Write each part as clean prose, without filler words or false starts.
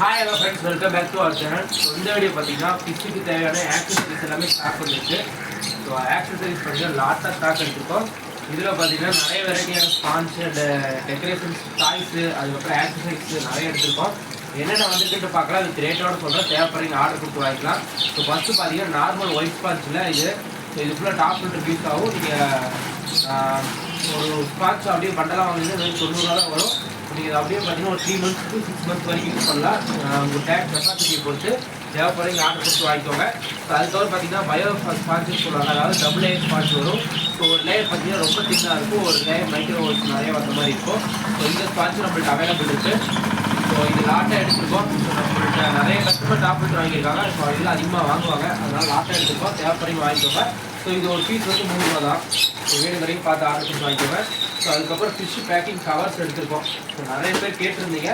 Hi hello friends, welcome back to our channel. So இந்த video பார்த்தீங்கன்னா ஃபிஷ்ஷுக்கு தேவையான ஆக்சசரிஸ் எல்லாமே ஸ்டாக் பண்ணிருக்கு. ஸோ ஆக்சசரிஸ் பார்த்தீங்கன்னா லாட்டாக ஸ்டாக் எடுத்துருக்கோம். இதில் பார்த்தீங்கன்னா நிறைய வெரைட்டியான ஸ்பான்ஸ் அண்ட் டெக்கரேஷன்ஸ் டாய்ஸு, அதுக்கப்புறம் ஆக்சசரிஸ் நிறைய எடுத்துருக்கோம். என்னென்ன வந்துட்டு பார்க்கலாம், அது ரேட்டோட சொல்கிறேன், தேவைப்படுறீங்க ஆர்டர் கொடுத்து வாங்கிக்கலாம். ஸோ ஃபஸ்ட்டு பார்த்தீங்கன்னா நார்மல் ஒயிட் ஸ்பான்ஸில் இது. ஸோ இது ஃபுல்லாக டாப் லிட்டர் யூஸ் ஆகும். நீங்கள் ஒரு ஸ்பான்ஸ் அப்படியே பண்டலாக வாங்கினீங்கன்னா 90 ரூபா தான் வரும். நீங்கள் அப்படியே பார்த்தீங்கன்னா ஒரு 3 months to 6 months வரைக்கும் யூஸ் பண்ணலாம். உங்கள் டேக் கெப்பாசிட்டியை பொறுத்து தேவைப்படுறீங்க ஆர்டர் கொடுத்து வாங்கிக்கோங்க. ஸோ அதுக்கப்புறம் பார்த்தீங்கன்னா பயோ ஸ்பான்ஸ் சொல்லுவாங்க, அதாவது டபுள் லேயர் ஸ்பான்ஸ் வரும். ஸோ ஒரு லேயர் பார்த்தீங்கன்னா ரொம்ப தின்னாக இருக்கும், ஒரு லேயர் மைக்ரோ ஓல்ஸ் நிறைய வந்த மாதிரி இருக்கும். ஸோ இந்த ஸ்பான்ஸ் நம்மள்ட்ட அவைலபிள் இருக்குது. ஸோ இது லாட்டாக எடுத்துருக்கோம். ஸோ நம்மள்ட்ட நிறைய கஸ்டமர் டாப் லிட்டர் வாங்கியிருக்காங்க. ஸோ அதில் அதிகமாக வாங்குவாங்க, அதனால் லாட்டாக எடுத்துருக்கோம், தேவைப்படுறீங்க வாங்கிக்கோங்க. ஸோ இது ஒரு பீஸ் வந்து 3 ரூபா தான். ஸோ வேணும் வரைக்கும் பார்த்து ஆர்டர் பண்ணி வாங்கிக்கோங்க. ஸோ அதுக்கப்புறம் ஃபிஷ் பேக்கிங் கவர்ஸ் எடுத்துருக்கோம். ஸோ நிறைய பேர் கேட்டிருந்தீங்க.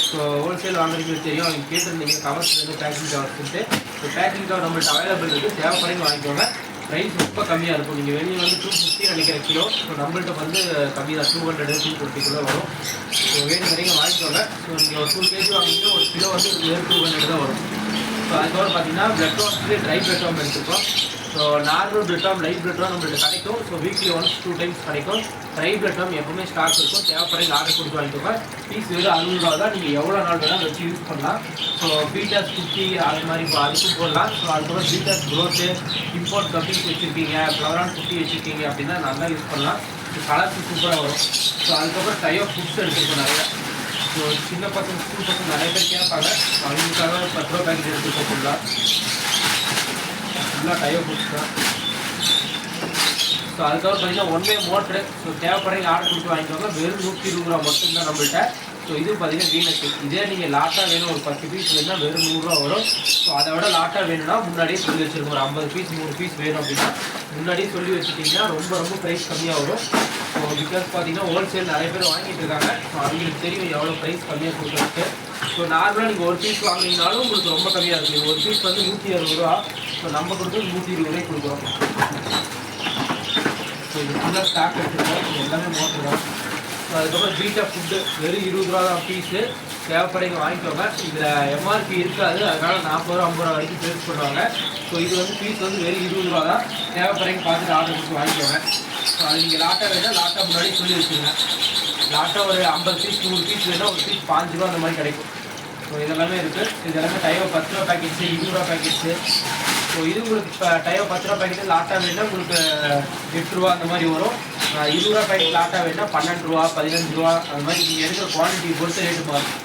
ஸோ ஹோல்சேல் வாங்குறதுக்கு தெரியும், அவங்க கேட்டிருந்தீங்க கவர்ஸ் வந்து பேக்கிங் கவர்ஸ்ட்டு. ஸோ பேக்கிங் கவர் நம்மள்ட்ட அவைலபிள் இருக்குது, தேவைப்படுறீங்க வாங்கிக்கோங்க. ப்ரைஸ் ரொம்ப கம்மியாக இருக்கும். நீங்கள் வெளியே வந்து 250 நினைக்கிற கிலோ. ஸோ நம்மள்ட்ட வந்து கம்மி தான், 200 250 கிலோ வரும். ஸோ வேணும் வரைக்கும் வாங்கிக்கோங்க. ஸோ நீங்கள் ஒரு 2 kg வாங்கிங்கன்னா ஒரு கிலோ வந்து 200 தான் வரும். ஸோ அதுக்கப்புறம் பார்த்தீங்கன்னா பிளட் வாஷ்லேயே ட்ரை பிளட் வாம் எடுத்துருக்கோம். ஸோ நார்மல் பிளட் வாம், லைட் பிளட் வாம் நம்மள்ட்ட கிடைக்கும். ஸோ வீக்லி 1-2 times கிடைக்கும். ட்ரை பிளட் வாம் எப்பவுமே ஸ்டாக் இருக்கும், தேவைப்படுறீங்க ஆர்டர் கொடுத்து வாங்கிக்கோங்க. பீஸ் வெறும் 60 ரூபா தான். நீங்கள் எவ்வளோ நாள் வேணால் வச்சு யூஸ் பண்ணலாம். ஸோ பீட்டாஸ் குட்டி அது மாதிரி அதுக்கும் போடலாம். ஸோ அதுக்கப்புறம் பீட்டாஸ் க்ரோத்து, இம்போர்ட் கப்பீஸ் வச்சுருக்கீங்க, ஃப்ளவரான் குட்டி வச்சுருக்கீங்க அப்படின்னா நல்லா யூஸ் பண்ணலாம். ஸோ கலர்ஸ் சூப்பராக வரும். ஸோ அதுக்கப்புறம் டையோ ஃபுட்ஸ் எடுத்துருக்கோம் நிறையா. ஸோ சின்ன பசங்க, ஸ்கூல் பசங்க நிறைய பேர் கேட்பாங்க. அவங்களுக்காக 10 ரூபா பேக்கெட் எடுத்துருக்கோம். ஃபுல்லாக டையோ ஃபுட்ஸ் தான். ஸோ அதுக்கப்புறம் பார்த்தீங்கன்னா ஒன் வே மோட்ரு. ஸோ தேவைப்படுறீங்க ஆர்டர் கொடுத்து வாங்கிக்கோங்க. வெறும் 120 ரூபா மட்டும்தான் நம்மள்கிட்ட. ஸோ இது பார்த்தீங்கன்னா வீனக்கு. இதே நீங்கள் லாட்டாக வேணும், ஒரு 10 பீஸ் வேணும்னா வெறும் 100 ரூபா வரும். ஸோ அதை விட லாட்டாக வேணும்னா முன்னாடியே சொல்லி வச்சுருக்கோம். ஒரு 50 பீஸ் 100 பீஸ் வேணும் அப்படின்னா முன்னாடியே சொல்லி வச்சுட்டிங்கன்னா ரொம்ப ப்ரைஸ் கம்மியாக வரும். ஸோ பிகாஸ் பார்த்தீங்கன்னா ஹோல்சேல் நிறைய பேர் வாங்கிட்டு இருக்காங்க. ஸோ அவங்களுக்கு தெரியும் எவ்வளோ ப்ரைஸ் கம்மியாக கொடுக்குறதுக்கு. ஸோ நார்மலாக நீங்கள் ஒரு பீஸ் வாங்கினீங்கனாலும் உங்களுக்கு ரொம்ப கம்மியாக இருக்குது. ஒரு பீஸ் வந்து 160 ரூபா. ஸோ நம்ம கொடுத்து 120 ரூபாய்க்கு கொடுக்குறோம். ஸோ இது ஃபுல்லாக ஸ்டாக் எடுத்துருக்கோம், எல்லாமே மோட்டர் தான். ஸோ அதுக்கப்புறம் பீட்டா ஃபுட்டு வெறும் 20 ரூபா தான் பீஸு, தேவைப்படுறீங்க வாங்கிக்கோங்க. இதில் எம்ஆர்பி இருக்காது, அதனால் 40 ரூபா 50 ரூபா வரைக்கும் சேல்ஸ் பண்ணுவாங்க. ஸோ இது வந்து பீஸ் வந்து வெறும் 20 ரூபா தான், தேவைப்படுறீங்க பார்த்துட்டு ஆர்டர் கொடுத்து வாங்கிக்கோங்க. ஸோ அது நீங்கள் லாட்டாக வேணால் லாட்டாக முன்னாடி சொல்லி வச்சுருங்க. லாட்டாக ஒரு 50 பீஸ் 100 பீஸ் வேணால் ஒரு பீஸ் 5 ரூபா அந்த மாதிரி கிடைக்கும். ஸோ இதெல்லாமே இருக்குது. இதெல்லாமே டையோ 10 ரூபா பேக்கெட்ஸு, 20 ரூபா பேக்கெட்ஸு. ஸோ இது உங்களுக்கு இப்போ டையோ 10 ரூபா பேக்கெட்டு லாட்டாக வேணுன்னா உங்களுக்கு 8 ரூபா அந்த மாதிரி வரும். 20 ரூபா பேக்கெட் லாட்டாக வேணுன்னா 12 ரூபா 15 ரூபா அந்த மாதிரி நீங்கள் எடுக்கிற குவான்டிட்டி பொறுத்து ரேட்டு மாறும்.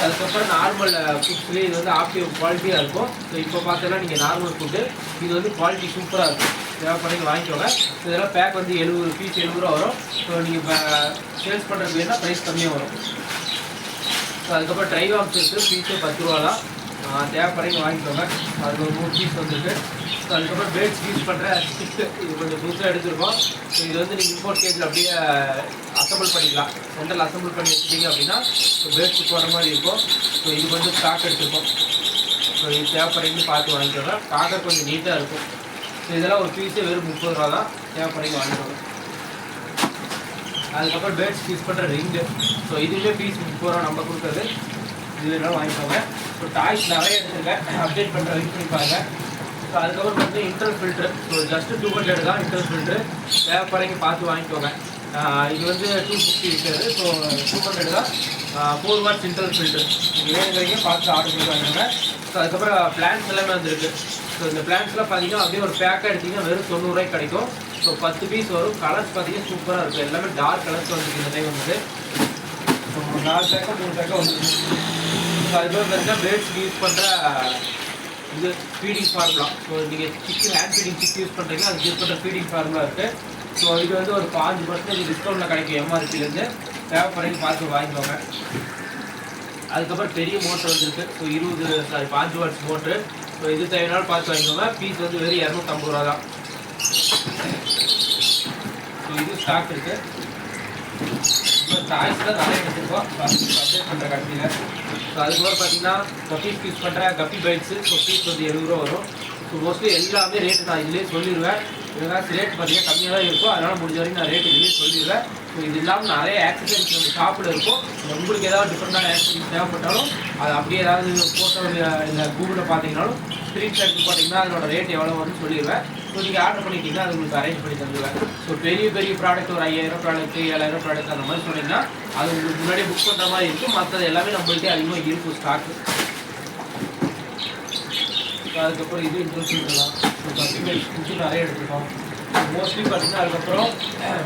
அதுக்கப்புறம் நார்மல் ஃபுட்ஸ்லேயே இது வந்து ஆப்டிவ் குவாலிட்டியாக இருக்கும். ஸோ இப்போ பார்த்தீங்கன்னா நீங்கள் நார்மல் ஃபுட்டு இது வந்து குவாலிட்டி சூப்பராக இருக்கும், தேவைப்படுறீங்க வாங்கிக்கோங்க. இதெல்லாம் பேக் வந்து 70 பீஸ் 70 ரூபா வரும். ஸோ நீங்கள் இப்போ சேல்ஸ் பண்ணுறது வேணால் ப்ரைஸ் கம்மியாக வரும். ஸோ அதுக்கப்புறம் ட்ரை வாம்ஸ் இருக்குது, பீஸே 10 ரூபா தான், தேவைப்படுறீங்க வாங்கிக்கோங்க. அது ஒரு 3 பீஸ் வந்துருக்கு. ஸோ அதுக்கப்புறம் பேட்ஸ் யூஸ் பண்ணுற ஸ்டிக்கு இது கொஞ்சம் புதுசாக எடுத்துருக்கோம். ஸோ இது வந்து நீங்கள் இம்போர்ட் கேஜில் அப்படியே அசம்பிள் பண்ணிக்கலாம். சென்டரில் அசம்பிள் பண்ணி வச்சுட்டீங்க அப்படின்னா ஸோ பேட்ஸுக்கு போகிற மாதிரி இருக்கும். ஸோ இது கொஞ்சம் ஸ்டாக் எடுத்துருக்கோம். ஸோ இது தேவைப்படுறீங்கன்னு பார்த்து வாங்கிக்கோங்க. பார்க்க கொஞ்சம் நீட்டாக இருக்கும். ஸோ இதெல்லாம் ஒரு பீஸே வெறும் 30 ரூபா தான், தேவைப்படுறீங்க வாங்கிக்கோங்க. அதுக்கப்புறம் பேட்ஸ் யூஸ் பண்ணுற ரிங்கு. ஸோ இதுவே பீஸ் 30 ரூபா நம்ம கொடுக்குறது, இது வேணாலும் வாங்கிக்கோங்க. ஸோ டாய்ஸ் நிறைய எடுத்துருக்கேன், அப்டேட் பண்ணுற ரிங் பண்ணிப்பாங்க. ஸோ அதுக்கப்புறம் வந்து இன்டர் ஃபில்ட்ரு. ஸோ ஜஸ்ட்டு 200 தான் இன்டர் ஃபில்ட்ரு, தேவைப்படுறீங்க பார்த்து வாங்கிக்கோங்க. இது வந்து 250 இருக்கிறது. ஸோ 200 தான், 4 வாட்ஸ் இன்டர் ஃபில்ட்ரு. நீங்கள் வேணுங்கிறீங்க பார்த்து ஆர்டர் பண்ணி வாங்கிக்கோங்க. ஸோ அதுக்கப்புறம் பிளான்ஸ் எல்லாமே வந்துருக்கு. ஸோ இந்த பிளான்ஸ்லாம் பார்த்தீங்கன்னா அப்படியே ஒரு பேக்காக எடுத்திங்கன்னா வெறும் 90 ரூபாய்க்கு கிடைக்கும். ஸோ 10 பீஸ் வரும். கலர்ஸ் பார்த்தீங்கன்னா சூப்பராக இருக்கும், எல்லாமே டார்க் கலர்ஸ் வந்துருக்கு இந்த டைம் வந்து. ஸோ 4 பேக்கா 3 பேக்கா வந்துருக்கு. ஸோ அதுக்கப்புறம் பார்த்தீங்கன்னா பேட்ஸ்க்கு யூஸ் பண்ணுற இது ஃபீடிங் ஃபார்முலா. ஸோ நீங்கள் சிக்கு ஹேண்ட் ஃபீடிங் சிக்கு யூஸ் பண்ணுறீங்கன்னா அதுக்கு யூஸ் பண்ணுற ஃபீடிங் ஃபார்முலா இருக்குது. ஸோ இது வந்து ஒரு 5% டிஸ்கவுண்ட்டில் கிடைக்கும் எம்ஆர்பிலேருந்து, தேவைப்படுறீங்க பார்த்து வாங்கிக்கோங்க. அதுக்கப்புறம் பெரிய மோட்ரு வந்துருக்கு. So 5 watts motor. ஸோ இது தேவைனாலும் பார்த்து வாங்கிக்கோங்க. பீஸ் வந்து வெறும் 250 ரூபா தான். ஸோ இது ஸ்டாக் இருக்குது. இப்போ டாய்ஸ்லாம் நிறைய எடுத்துருக்கோம் அப்டேட் பண்ணுற கடைசியில். ஸோ அதுக்கப்புறம் பார்த்தீங்கன்னா கப்பீஸ் யூஸ் பண்ணுற கப்பி பைட்ஸு. ஸோ பீஸ் வந்து 70 ரூபா வரும். ஸோ மோஸ்ட்லி எல்லாமே ரேட்டு நான் இதிலே சொல்லிடுவேன். இதனால் ரேட் பார்த்தீங்கன்னா கம்மியாக தான் இருக்கும், அதனால் முடிஞ்ச வரைக்கும் நான் ரேட் இதிலே சொல்லிடுவேன். ஸோ இது இல்லாமல் நிறைய ஆக்சசரிஸ் நம்ம ஷாப்பில் இருக்கும். உங்களுக்கு ஏதாவது டிஃப்ரெண்டான ஆக்சசரிஸ் தேவைப்பட்டாலும் அது அப்படியே ஏதாவது ஃபோட்டோ இல்லை கூகுளில் பார்த்தீங்கன்னாலும் ஸ்க்ரீன்ஷாட் எடுத்து பார்த்தீங்கன்னா அதோட ரேட் எவ்வளோ வரும்னு சொல்லிடுவேன். ஸோ நீங்கள் ஆர்டர் பண்ணிட்டீங்கன்னா அது உங்களுக்கு அரேஞ்ச் பண்ணி தந்துடுவேன். ஸோ பெரிய பெரிய ப்ராடக்ட் ஒரு 5000 ப்ராடக்ட் 7000 ப்ராடக்ட் அந்த மாதிரி சொன்னீங்கன்னா அது உங்களுக்கு முன்னாடியே புக் பண்ணுற மாதிரி இருக்கும். மற்றது எல்லாமே நம்மள்கிட்ட அதிகமாக இருக்கும் ஸ்டாக்கு. அதுக்கப்புறம் இது இன்ட்ரெஸ்ட் தான். ஸோ கப்பி நிறைய எடுத்துருக்கோம். மோஸ்ட்லி பார்த்தீங்கன்னா அதுக்கப்புறம்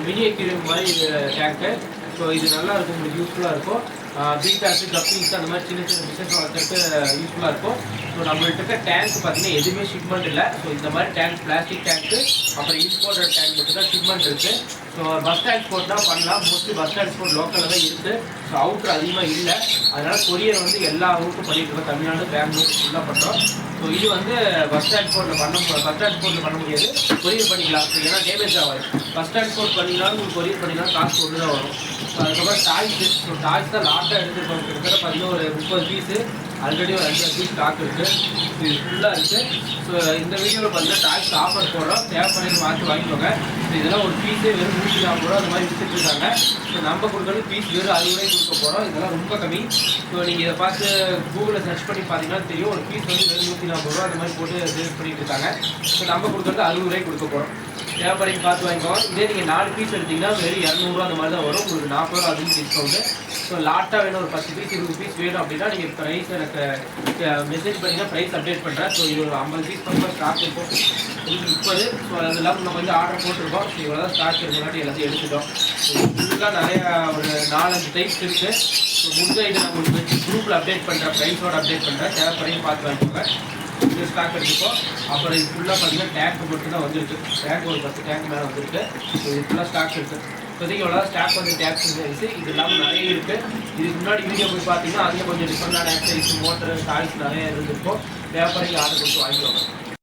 மினி அக்வேரியம் மாதிரி இது டேங்க்கு. ஸோ இது நல்லாயிருக்கும், உங்களுக்கு யூஸ்ஃபுல்லாக இருக்கும். பீட்டாஸு கப்பீஸ் அந்த மாதிரி சின்ன சின்ன பிஸ்னஸ் வளர்த்துட்டு யூஸ்ஃபுல்லாக இருக்கும். ஸோ நம்மள்கிட்ட இருக்க டேங்க் பார்த்தீங்கன்னா எதுவுமே ஷிப்மெண்ட் இல்லை. ஸோ இந்த மாதிரி டேங்க் பிளாஸ்டிக் டேங்க்கு அப்புறம் இம்போர்ட்டட் டேங்க் மட்டும் தான் ஷிப்மெண்ட் இருக்குது. ஸோ பஸ் டிரான்ஸ்போர்ட் தான் பண்ணலாம். மோஸ்ட்லி பஸ் டிரான்ஸ்போர்ட் லோக்கலில் தான் இருக்குது. ஸோ அவுட்ரு அதிகமாக இல்லை. அதனால் கொரியர் வந்து எல்லா ரூட்டும் பண்ணிட்டு இருக்கோம். தமிழ்நாடு பெங்களூர் ஃபுல்லாக பண்ணுறோம். ஸோ இது வந்து பஸ் டிரான்ஸ்போர்ட்டில் பண்ண முடியாது, கொரியர் பண்ணிக்கலாம். ஏன்னா டேமேஜ் ஆகாது. பஸ் டிரான்ஸ்போர்ட் பண்ணிங்கனாலும் உங்களுக்கு கொரியர் பண்ணிங்கனாலும் காசு ஒன்று தான் வரும். ஸோ அதுக்கப்புறம் டாய்ஸு. ஸோ டாய்ஸ் தான் லாட்டாக எடுத்துருக்கோம். கிட்டத்தட்ட பார்த்தீங்கன்னா ஒரு 30 பீஸு ஆல்ரெடி ஒரு 5 பீஸ் ஸ்டாக் இருக்குது. இது ஃபுல்லாக இருக்குது. ஸோ இந்த வீடியோவில் பார்த்தீங்கன்னா டாய்ஸ் ஆஃபர் போடுறோம். தேவைப்படுறது மாற்றி வாங்கிக்கோங்க. ஸோ இதெல்லாம் ஒரு பீஸே வெறும் 140 ரூபா அந்த மாதிரி விற்றுட்டு இருக்காங்க. ஸோ நம்ம கொடுக்குறது பீஸ் வெறும் 60 ரூபாய்க்கு கொடுக்க போகிறோம். இதெல்லாம் ரொம்ப கம்மி. ஸோ நீங்கள் இதை பார்த்து கூகுளில் சர்ச் பண்ணி பார்த்தீங்கன்னா தெரியும். ஒரு பீஸ் வந்து வெறும் 140 ரூபா அந்த மாதிரி போட்டு சேல்ஸ் பண்ணிட்டு இருக்காங்க. ஸோ நம்ம கொடுக்குறது 60 ரூபாய்க்கு கொடுக்க போகிறோம். தேவைப்படுறது பார்த்து வாங்கிக்கோங்க. இதே நீங்கள் 4 பீஸ் எடுத்தீங்கன்னா வெறும் 200 அந்த மாதிரி தான் வரும். உங்களுக்கு 40 ரூபா அதுவும் டிஸ்கவுண்ட்டு. ஸோ லாட்டாக வேணும், ஒரு 10 பீஸ் 20 பீஸ் வேணும் அப்படின்னா நீங்கள் ப்ரைஸ் எனக்கு மெசேஜ் பண்ணிங்கன்னா ப்ரைஸ் அப்டேட் பண்ணுறேன். ஸோ இது ஒரு 50 பீஸ் பக்கம் ஸ்டாக் இருக்கும். இது 30. ஸோ அது இல்லாமல் நம்ம வந்து ஆர்டர் போட்டிருக்கோம். ஸோ இவ்வளோ தான் ஸ்டாக் இருக்கிறாட்டி எல்லாத்தையும் எடுத்துட்டோம். ஸோ ஃபுல்லாக நிறையா ஒரு 4-5 டைப்ஸ் இருக்குது. ஸோ முடிஞ்ச இதை நான் உங்களுக்கு குரூப்பில் அப்டேட் பண்ணுறேன், ப்ரைஸோடு அப்டேட் பண்ணுறேன். தேவைப்படையும் பார்த்து வாங்கிக்கோங்க. இது ஸ்டாக் எடுத்துப்போம். அப்புறம் இது ஃபுல்லாக பார்த்தீங்கன்னா டேங்க் மட்டும் தான் வந்துருக்கு. டேங்க் ஒரு 10 டேங்க் மேலே வந்துருக்கு. ஸோ இது ஃபுல்லாக ஸ்டாக் இருக்குது. இப்போதைக்கு எவ்வளோ ஸ்டாக் வந்து டேக்ஸ் இருக்குது. இது இல்லாமல் நிறைய இருக்குது. இதுக்கு முன்னாடி வீடியோ போய் பார்த்தீங்கன்னா அதில் கொஞ்சம் டிஃப்ரெண்டான ஆக்சரிஸ் மோட்டர் டாய்ஸ் நிறைய இருந்திருக்கும். தேவைப்படுறீங்க ஆர்டர் கொடுத்து வாங்கிக்கோங்க.